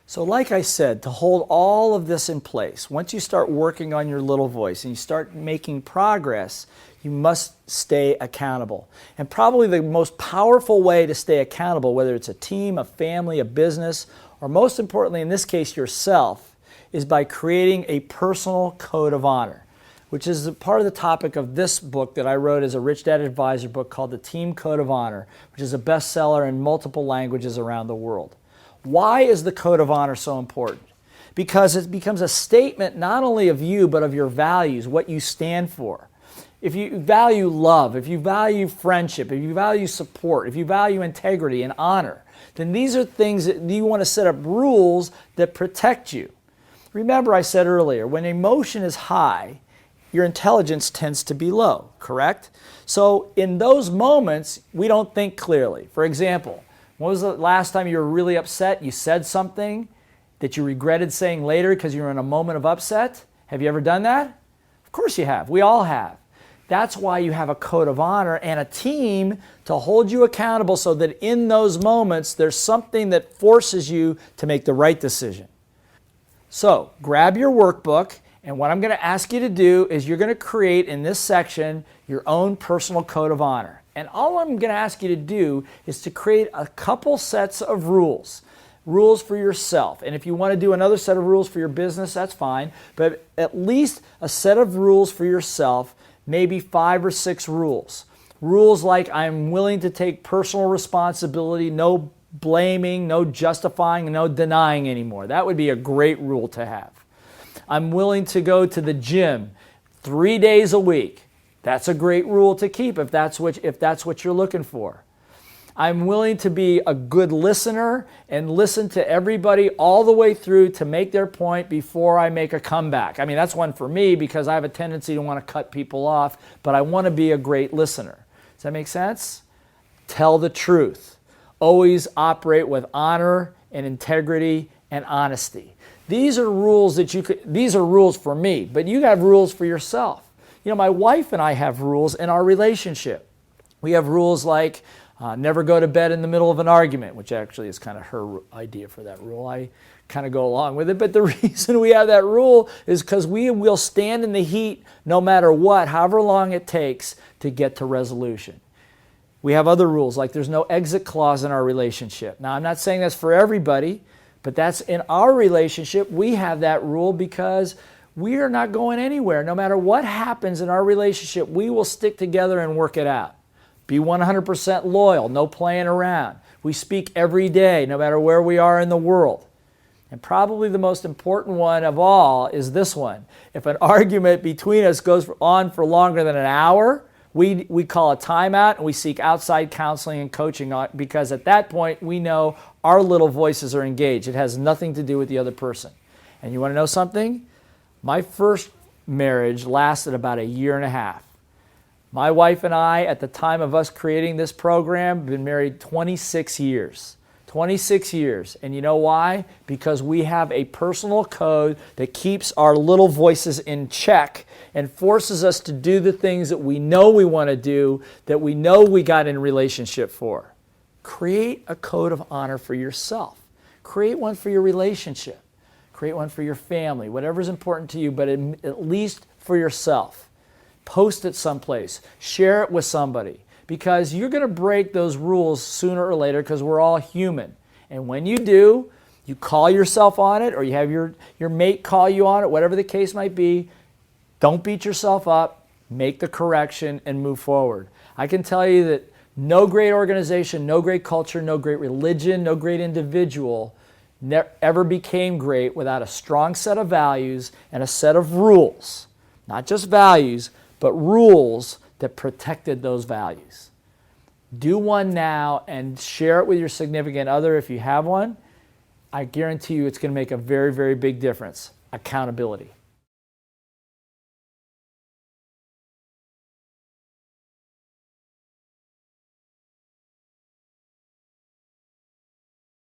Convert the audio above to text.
So like I said, to hold all of this in place, once you start working on your little voice and you start making progress, you must stay accountable. And probably the most powerful way to stay accountable, whether it's a team, a family, a business, or most importantly in this case yourself, is by creating a personal code of honor, which is part of the topic of this book that I wrote as a Rich Dad Advisor book called The Team Code of Honor, which is a bestseller in multiple languages around the world. Why is the code of honor so important? Because it becomes a statement not only of you, but of your values, what you stand for. If you value love, if you value friendship, if you value support, if you value integrity and honor, then these are things that you want to set up rules that protect you. Remember I said earlier, when emotion is high, your intelligence tends to be low, correct? So in those moments, we don't think clearly. For example, when was the last time you were really upset? You said something that you regretted saying later because you were in a moment of upset? Have you ever done that? Of course you have. We all have. That's why you have a code of honor and a team to hold you accountable so that in those moments there's something that forces you to make the right decision. So grab your workbook, and what I'm going to ask you to do is you're going to create in this section your own personal code of honor. And all I'm going to ask you to do is to create a couple sets of rules for yourself. And if you want to do another set of rules for your business, that's fine. But at least a set of rules for yourself, maybe 5 or 6 rules. Rules like I'm willing to take personal responsibility, no blaming, no justifying, no denying anymore. That would be a great rule to have. I'm willing to go to the gym 3 days a week. That's a great rule to keep if that's what you're looking for. I'm willing to be a good listener and listen to everybody all the way through to make their point before I make a comeback. I mean, that's one for me because I have a tendency to want to cut people off, but I want to be a great listener. Does that make sense? Tell the truth. Always operate with honor and integrity and honesty. These are rules these are rules for me, but you have rules for yourself. You know, my wife and I have rules in our relationship. We have rules like never go to bed in the middle of an argument, which actually is kind of her idea for that rule. I kind of go along with it, but the reason we have that rule is because we will stand in the heat no matter what, however long it takes to get to resolution. We have other rules, like there's no exit clause in our relationship. Now, I'm not saying that's for everybody, but that's in our relationship. We have that rule because we are not going anywhere. No matter what happens in our relationship, we will stick together and work it out. Be 100% loyal, no playing around. We speak every day, no matter where we are in the world. And probably the most important one of all is this one. If an argument between us goes on for longer than an hour, we call a timeout and we seek outside counseling and coaching because at that point we know our little voices are engaged. It has nothing to do with the other person. And you want to know something? My first marriage lasted about 1.5 years. My wife and I, at the time of us creating this program, have been married 26 years. 26 years. And you know why? Because we have a personal code that keeps our little voices in check and forces us to do the things that we know we want to do, that we know we got in relationship for. Create a code of honor for yourself. Create one for your relationship. Create one for your family, whatever's important to you, but at least for yourself. Post it someplace. Share it with somebody. Because you're going to break those rules sooner or later because we're all human. And when you do, you call yourself on it or you have your mate call you on it, whatever the case might be. Don't beat yourself up. Make the correction and move forward. I can tell you that no great organization, no great culture, no great religion, no great individual ever became great without a strong set of values and a set of rules. Not just values, but rules that protected those values. Do one now and share it with your significant other if you have one. I guarantee you it's going to make a very, very big difference. Accountability.